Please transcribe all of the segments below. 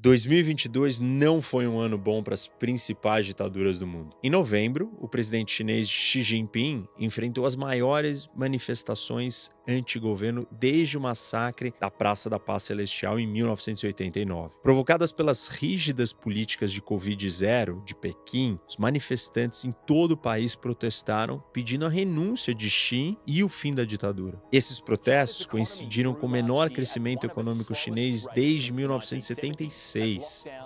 2022 não foi um ano bom para as principais ditaduras do mundo. Em novembro, o presidente chinês Xi Jinping enfrentou as maiores manifestações anti-governo desde o massacre da Praça da Paz Celestial em 1989. Provocadas pelas rígidas políticas de Covid-0 de Pequim, os manifestantes em todo o país protestaram pedindo a renúncia de Xi e o fim da ditadura. Esses protestos coincidiram com o menor crescimento econômico chinês desde 1976.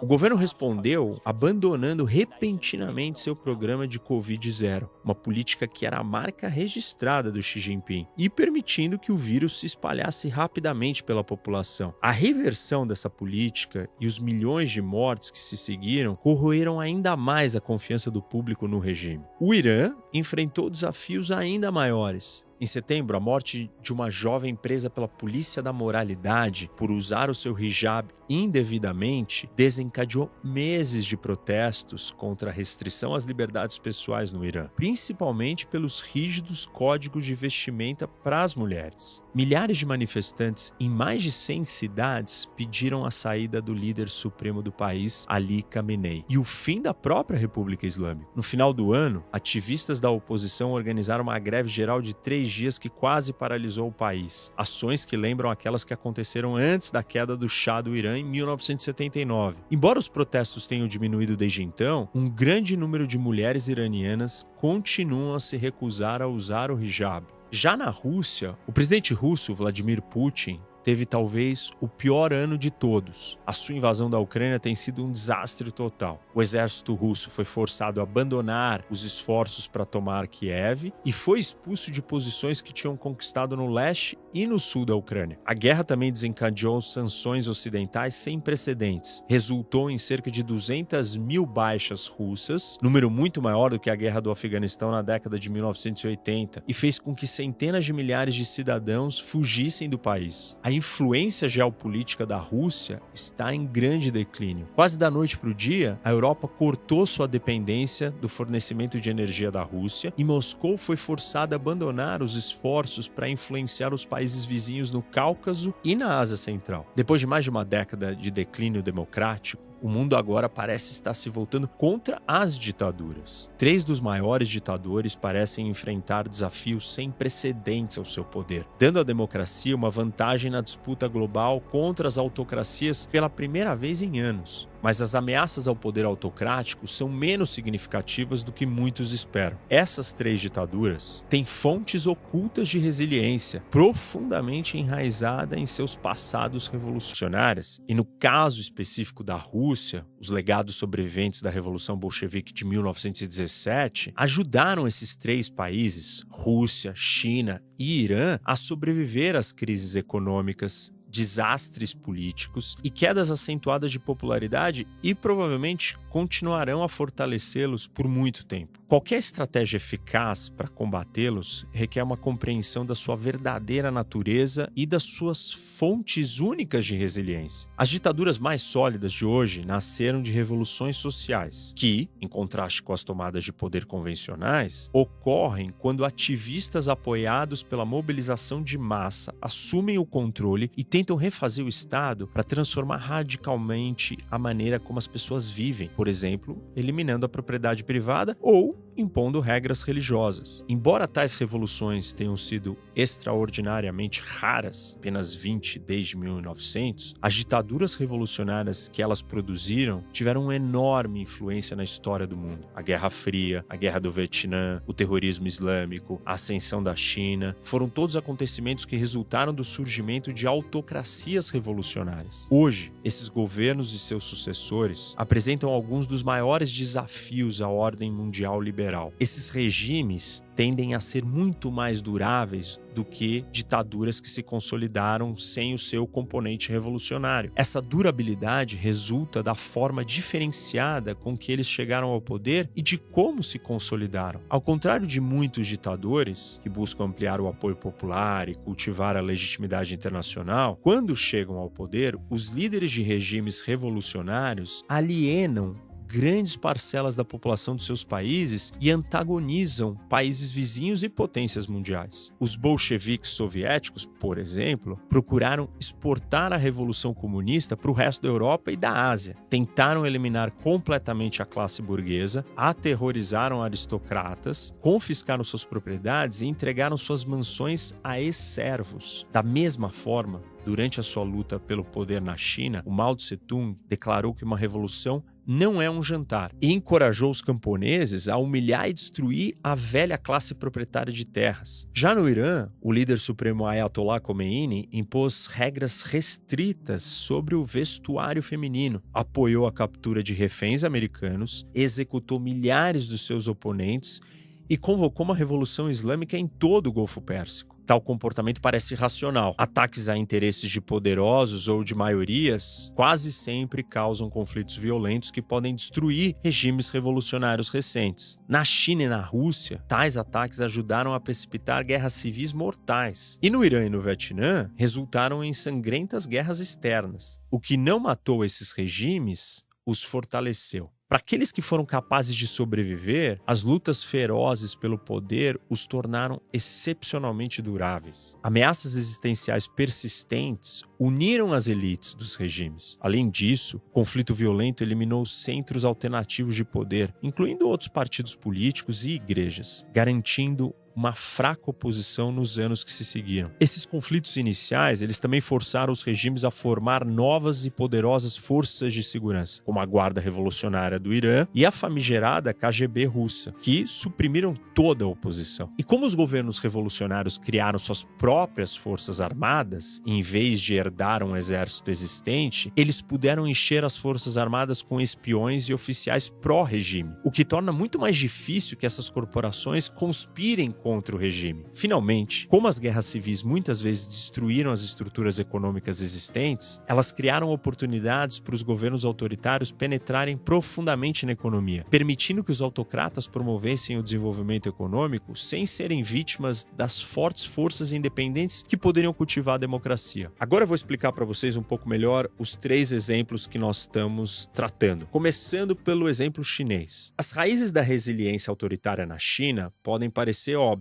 O governo respondeu abandonando repentinamente seu programa de Covid-0, uma política que era a marca registrada do Xi Jinping, e permitindo que o vírus se espalhasse rapidamente pela população. A reversão dessa política e os milhões de mortes que se seguiram corroeram ainda mais a confiança do público no regime. O Irã enfrentou desafios ainda maiores. Em setembro, a morte de uma jovem presa pela polícia da moralidade por usar o seu hijab indevidamente desencadeou meses de protestos contra a restrição às liberdades pessoais no Irã, principalmente pelos rígidos códigos de vestimenta para as mulheres. Milhares de manifestantes em mais de 100 cidades pediram a saída do líder supremo do país, Ali Khamenei, e o fim da própria República Islâmica. No final do ano, ativistas da oposição organizaram uma greve geral de 3 dias que quase paralisou o país. Ações que lembram aquelas que aconteceram antes da queda do Shah do Irã em 1979. Embora os protestos tenham diminuído desde então, um grande número de mulheres iranianas continuam a se recusar a usar o hijab. Já na Rússia, o presidente russo Vladimir Putin teve talvez o pior ano de todos. A sua invasão da Ucrânia tem sido um desastre total. O exército russo foi forçado a abandonar os esforços para tomar Kiev e foi expulso de posições que tinham conquistado no leste e no sul da Ucrânia. A guerra também desencadeou sanções ocidentais sem precedentes. Resultou em cerca de 200 mil baixas russas, número muito maior do que a guerra do Afeganistão na década de 1980, e fez com que centenas de milhares de cidadãos fugissem do país. A influência geopolítica da Rússia está em grande declínio. Quase da noite para o dia, a Europa cortou sua dependência do fornecimento de energia da Rússia e Moscou foi forçada a abandonar os esforços para influenciar os países vizinhos no Cáucaso e na Ásia Central. Depois de mais de uma década de declínio democrático, o mundo agora parece estar se voltando contra as ditaduras. 3 dos maiores ditadores parecem enfrentar desafios sem precedentes ao seu poder, dando à democracia uma vantagem na disputa global contra as autocracias pela primeira vez em anos. Mas as ameaças ao poder autocrático são menos significativas do que muitos esperam. Essas 3 ditaduras têm fontes ocultas de resiliência, profundamente enraizada em seus passados revolucionários, e no caso específico da Rússia, os legados sobreviventes da Revolução Bolchevique de 1917 ajudaram esses 3 países, Rússia, China e Irã, a sobreviver às crises econômicas, desastres políticos e quedas acentuadas de popularidade e provavelmente continuarão a fortalecê-los por muito tempo. Qualquer estratégia eficaz para combatê-los requer uma compreensão da sua verdadeira natureza e das suas fontes únicas de resiliência. As ditaduras mais sólidas de hoje nasceram de revoluções sociais, que, em contraste com as tomadas de poder convencionais, ocorrem quando ativistas apoiados pela mobilização de massa assumem o controle e tentam refazer o Estado para transformar radicalmente a maneira como as pessoas vivem, por exemplo, eliminando a propriedade privada ou impondo regras religiosas. Embora tais revoluções tenham sido extraordinariamente raras, apenas 20 desde 1900, as ditaduras revolucionárias que elas produziram tiveram uma enorme influência na história do mundo. A Guerra Fria, a Guerra do Vietnã, o terrorismo islâmico, a ascensão da China, foram todos acontecimentos que resultaram do surgimento de autocracias revolucionárias. Hoje, esses governos e seus sucessores apresentam alguns dos maiores desafios à ordem mundial liberal. Esses regimes tendem a ser muito mais duráveis do que ditaduras que se consolidaram sem o seu componente revolucionário. Essa durabilidade resulta da forma diferenciada com que eles chegaram ao poder e de como se consolidaram. Ao contrário de muitos ditadores que buscam ampliar o apoio popular e cultivar a legitimidade internacional, quando chegam ao poder, os líderes de regimes revolucionários alienam grandes parcelas da população dos seus países e antagonizam países vizinhos e potências mundiais. Os bolcheviques soviéticos, por exemplo, procuraram exportar a Revolução Comunista para o resto da Europa e da Ásia. Tentaram eliminar completamente a classe burguesa, aterrorizaram aristocratas, confiscaram suas propriedades e entregaram suas mansões a ex-servos. Da mesma forma, durante a sua luta pelo poder na China, o Mao Tse-tung declarou que uma revolução não é um jantar e encorajou os camponeses a humilhar e destruir a velha classe proprietária de terras. Já no Irã, o líder supremo Ayatollah Khomeini impôs regras restritas sobre o vestuário feminino, apoiou a captura de reféns americanos, executou milhares dos seus oponentes e convocou uma revolução islâmica em todo o Golfo Pérsico. Tal comportamento parece irracional. Ataques a interesses de poderosos ou de maiorias quase sempre causam conflitos violentos que podem destruir regimes revolucionários recentes. Na China e na Rússia, tais ataques ajudaram a precipitar guerras civis mortais. E no Irã e no Vietnã, resultaram em sangrentas guerras externas. O que não matou esses regimes os fortaleceu. Para aqueles que foram capazes de sobreviver, as lutas ferozes pelo poder os tornaram excepcionalmente duráveis. Ameaças existenciais persistentes uniram as elites dos regimes. Além disso, o conflito violento eliminou centros alternativos de poder, incluindo outros partidos políticos e igrejas, garantindo uma fraca oposição nos anos que se seguiram. Esses conflitos iniciais, eles também forçaram os regimes a formar novas e poderosas forças de segurança, como a Guarda Revolucionária do Irã e a famigerada KGB russa, que suprimiram toda a oposição. E como os governos revolucionários criaram suas próprias forças armadas, em vez de herdar um exército existente, eles puderam encher as forças armadas com espiões e oficiais pró-regime, o que torna muito mais difícil que essas corporações conspirem contra o regime. Finalmente, como as guerras civis muitas vezes destruíram as estruturas econômicas existentes, elas criaram oportunidades para os governos autoritários penetrarem profundamente na economia, permitindo que os autocratas promovessem o desenvolvimento econômico sem serem vítimas das fortes forças independentes que poderiam cultivar a democracia. Agora eu vou explicar para vocês um pouco melhor os 3 exemplos que nós estamos tratando, começando pelo exemplo chinês. As raízes da resiliência autoritária na China podem parecer óbvias.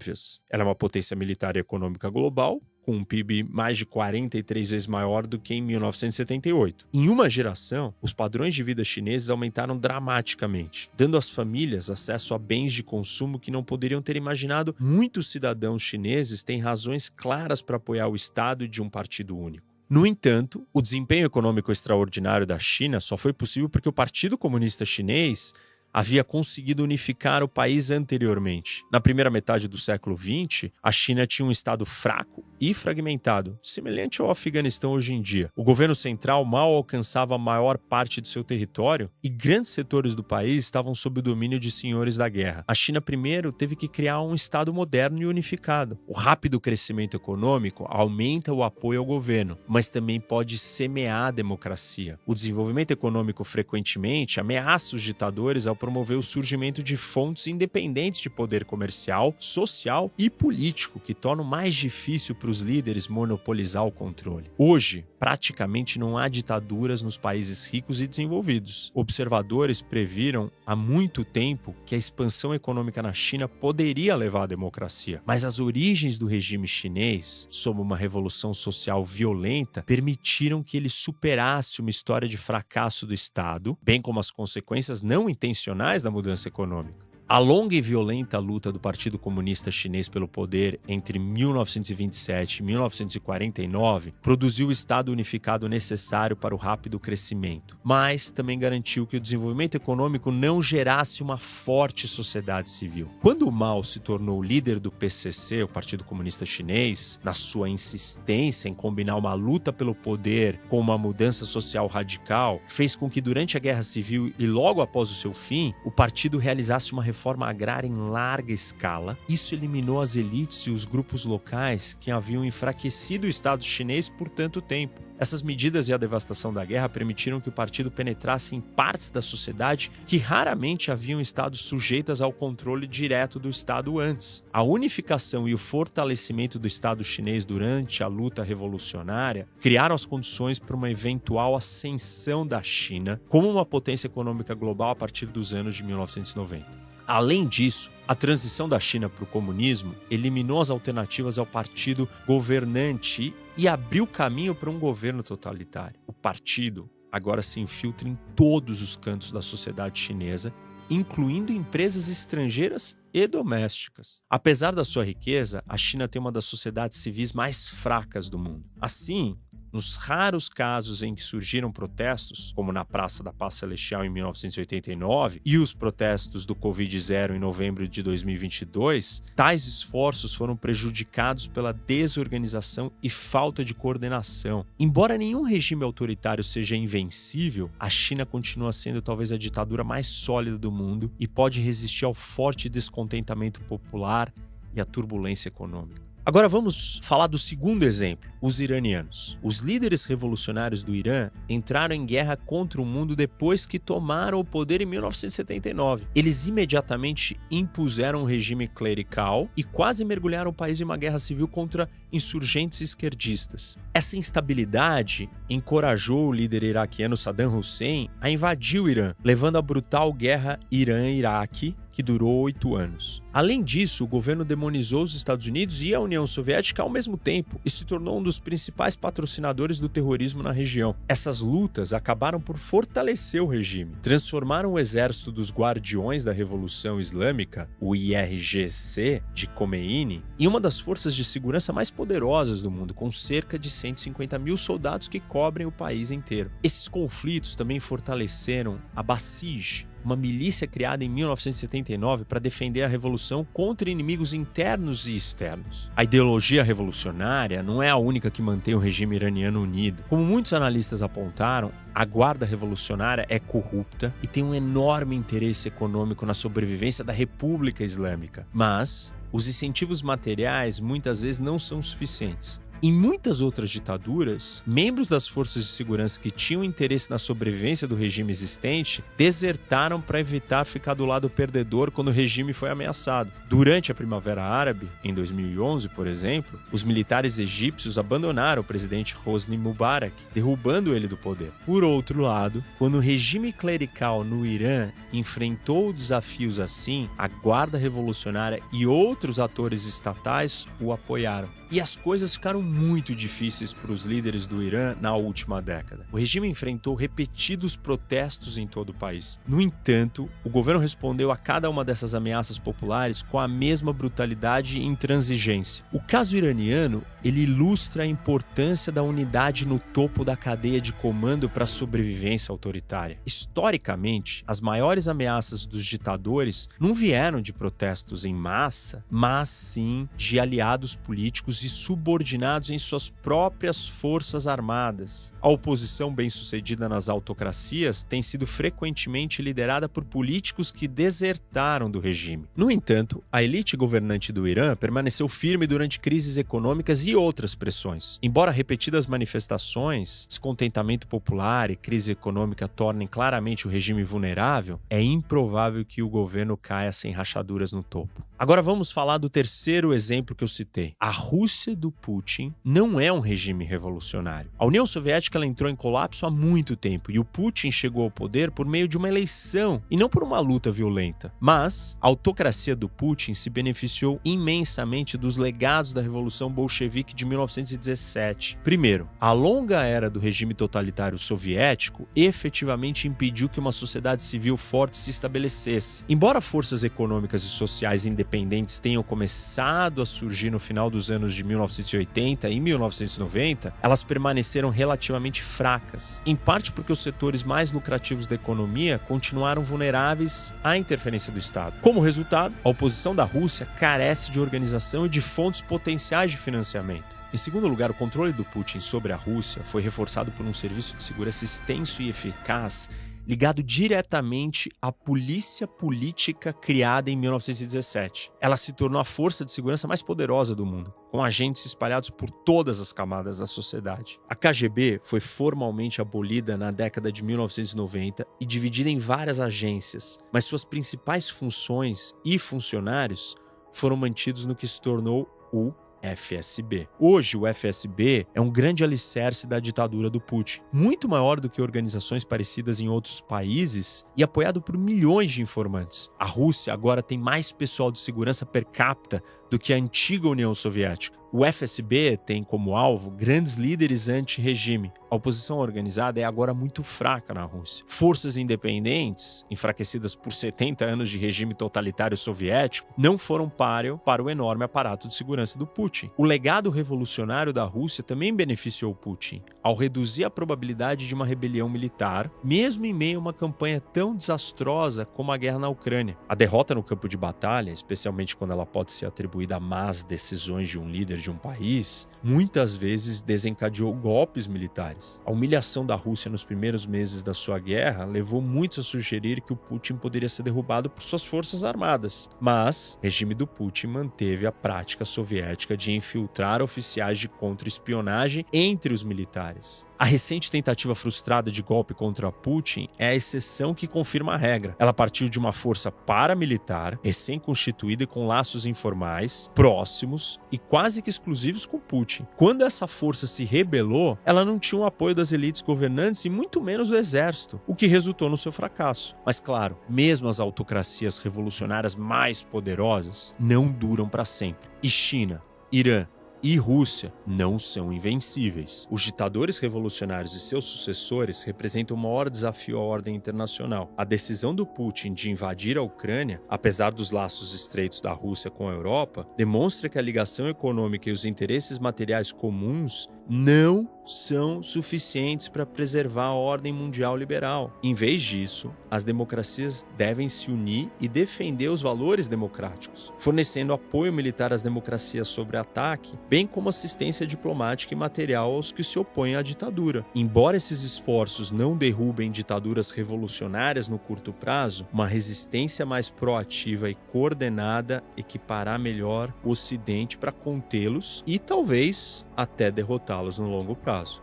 Ela é uma potência militar e econômica global, com um PIB mais de 43 vezes maior do que em 1978. Em uma geração, os padrões de vida chineses aumentaram dramaticamente, dando às famílias acesso a bens de consumo que não poderiam ter imaginado. Muitos cidadãos chineses têm razões claras para apoiar o Estado de um partido único. No entanto, o desempenho econômico extraordinário da China só foi possível porque o Partido Comunista Chinês havia conseguido unificar o país anteriormente. Na primeira metade do século XX, a China tinha um estado fraco e fragmentado, semelhante ao Afeganistão hoje em dia. O governo central mal alcançava a maior parte de seu território e grandes setores do país estavam sob o domínio de senhores da guerra. A China primeiro teve que criar um estado moderno e unificado. O rápido crescimento econômico aumenta o apoio ao governo, mas também pode semear a democracia. O desenvolvimento econômico frequentemente ameaça os ditadores ao promover o surgimento de fontes independentes de poder comercial, social e político, que tornam mais difícil para os líderes monopolizar o controle. Hoje, praticamente não há ditaduras nos países ricos e desenvolvidos. Observadores previram há muito tempo que a expansão econômica na China poderia levar à democracia, mas as origens do regime chinês, sob uma revolução social violenta, permitiram que ele superasse uma história de fracasso do Estado, bem como as consequências não intencionais da mudança econômica. A longa e violenta luta do Partido Comunista Chinês pelo poder entre 1927 e 1949 produziu o Estado unificado necessário para o rápido crescimento, mas também garantiu que o desenvolvimento econômico não gerasse uma forte sociedade civil. Quando o Mao se tornou líder do PCC, o Partido Comunista Chinês, na sua insistência em combinar uma luta pelo poder com uma mudança social radical, fez com que durante a Guerra Civil e logo após o seu fim, o partido realizasse uma reforma agrária em larga escala. Isso eliminou as elites e os grupos locais que haviam enfraquecido o Estado chinês por tanto tempo. Essas medidas e a devastação da guerra permitiram que o partido penetrasse em partes da sociedade que raramente haviam estado sujeitas ao controle direto do Estado antes. A unificação e o fortalecimento do Estado chinês durante a luta revolucionária criaram as condições para uma eventual ascensão da China como uma potência econômica global a partir dos anos de 1990. Além disso, a transição da China para o comunismo eliminou as alternativas ao partido governante e abriu caminho para um governo totalitário. O partido agora se infiltra em todos os cantos da sociedade chinesa, incluindo empresas estrangeiras e domésticas. Apesar da sua riqueza, a China tem uma das sociedades civis mais fracas do mundo. Assim, nos raros casos em que surgiram protestos, como na Praça da Paz Celestial em 1989 e os protestos do Covid-0 em novembro de 2022, tais esforços foram prejudicados pela desorganização e falta de coordenação. Embora nenhum regime autoritário seja invencível, a China continua sendo talvez a ditadura mais sólida do mundo e pode resistir ao forte descontentamento popular e à turbulência econômica. Agora vamos falar do segundo exemplo, os iranianos. Os líderes revolucionários do Irã entraram em guerra contra o mundo depois que tomaram o poder em 1979. Eles imediatamente impuseram um regime clerical e quase mergulharam o país em uma guerra civil contra insurgentes esquerdistas. Essa instabilidade encorajou o líder iraquiano Saddam Hussein a invadir o Irã, levando à brutal guerra Irã-Iraque, que durou 8 anos. Além disso, o governo demonizou os Estados Unidos e a União Soviética ao mesmo tempo e se tornou um dos principais patrocinadores do terrorismo na região. Essas lutas acabaram por fortalecer o regime, transformaram o exército dos Guardiões da Revolução Islâmica, o IRGC, de Khomeini, em uma das forças de segurança mais poderosas do mundo, com cerca de 150 mil soldados que cobrem o país inteiro. Esses conflitos também fortaleceram a Basij, uma milícia criada em 1979 para defender a revolução contra inimigos internos e externos. A ideologia revolucionária não é a única que mantém o regime iraniano unido. Como muitos analistas apontaram, a guarda revolucionária é corrupta e tem um enorme interesse econômico na sobrevivência da República Islâmica. Mas os incentivos materiais muitas vezes não são suficientes. Em muitas outras ditaduras, membros das forças de segurança que tinham interesse na sobrevivência do regime existente desertaram para evitar ficar do lado perdedor quando o regime foi ameaçado. Durante a Primavera Árabe, em 2011, por exemplo, os militares egípcios abandonaram o presidente Hosni Mubarak, derrubando ele do poder. Por outro lado, quando o regime clerical no Irã enfrentou desafios assim, a Guarda Revolucionária e outros atores estatais o apoiaram. E as coisas ficaram muito difíceis para os líderes do Irã na última década. O regime enfrentou repetidos protestos em todo o país. No entanto, o governo respondeu a cada uma dessas ameaças populares com a mesma brutalidade e intransigência. O caso iraniano, ele ilustra a importância da unidade no topo da cadeia de comando para a sobrevivência autoritária. Historicamente, as maiores ameaças dos ditadores não vieram de protestos em massa, mas sim de aliados políticos e subordinados em suas próprias forças armadas. A oposição bem-sucedida nas autocracias tem sido frequentemente liderada por políticos que desertaram do regime. No entanto, a elite governante do Irã permaneceu firme durante crises econômicas e outras pressões. Embora repetidas manifestações, descontentamento popular e crise econômica tornem claramente o regime vulnerável, é improvável que o governo caia sem rachaduras no topo. Agora vamos falar do terceiro exemplo que eu citei. A Rússia do Putin não é um regime revolucionário. A União Soviética ela entrou em colapso há muito tempo e o Putin chegou ao poder por meio de uma eleição e não por uma luta violenta. Mas a autocracia do Putin se beneficiou imensamente dos legados da Revolução Bolchevique de 1917. Primeiro, a longa era do regime totalitário soviético efetivamente impediu que uma sociedade civil forte se estabelecesse. Embora forças econômicas e sociais independentes tenham começado a surgir no final dos anos de 1980 e 1990, elas permaneceram relativamente fracas, em parte porque os setores mais lucrativos da economia continuaram vulneráveis à interferência do Estado. Como resultado, a oposição da Rússia carece de organização e de fontes potenciais de financiamento. Em segundo lugar, o controle do Putin sobre a Rússia foi reforçado por um serviço de segurança extenso e eficaz ligado diretamente à polícia política criada em 1917. Ela se tornou a força de segurança mais poderosa do mundo, com agentes espalhados por todas as camadas da sociedade. A KGB foi formalmente abolida na década de 1990 e dividida em várias agências, mas suas principais funções e funcionários foram mantidos no que se tornou o FSB. Hoje, o FSB é um grande alicerce da ditadura do Putin, muito maior do que organizações parecidas em outros países e apoiado por milhões de informantes. A Rússia agora tem mais pessoal de segurança per capita do que a antiga União Soviética. O FSB tem como alvo grandes líderes anti-regime. A oposição organizada é agora muito fraca na Rússia. Forças independentes, enfraquecidas por 70 anos de regime totalitário soviético, não foram páreo para o enorme aparato de segurança do Putin. O legado revolucionário da Rússia também beneficiou Putin, ao reduzir a probabilidade de uma rebelião militar, mesmo em meio a uma campanha tão desastrosa como a guerra na Ucrânia. A derrota no campo de batalha, especialmente quando ela pode ser atribuída a más decisões de um líder de um país, muitas vezes desencadeou golpes militares. A humilhação da Rússia nos primeiros meses da sua guerra levou muitos a sugerir que o Putin poderia ser derrubado por suas forças armadas. Mas o regime do Putin manteve a prática soviética de infiltrar oficiais de contra-espionagem entre os militares. A recente tentativa frustrada de golpe contra Putin é a exceção que confirma a regra. Ela partiu de uma força paramilitar, recém-constituída e com laços informais, próximos e quase que exclusivos com Putin. Quando essa força se rebelou, ela não tinha o apoio das elites governantes e muito menos do exército, o que resultou no seu fracasso. Mas claro, mesmo as autocracias revolucionárias mais poderosas não duram para sempre. E China, Irã e Rússia não são invencíveis. Os ditadores revolucionários e seus sucessores representam o maior desafio à ordem internacional. A decisão do Putin de invadir a Ucrânia, apesar dos laços estreitos da Rússia com a Europa, demonstra que a ligação econômica e os interesses materiais comuns não são suficientes para preservar a ordem mundial liberal. Em vez disso, as democracias devem se unir e defender os valores democráticos, fornecendo apoio militar às democracias sob ataque, bem como assistência diplomática e material aos que se opõem à ditadura. Embora esses esforços não derrubem ditaduras revolucionárias no curto prazo, uma resistência mais proativa e coordenada equipará melhor o Ocidente para contê-los e talvez até derrotá-los no longo prazo.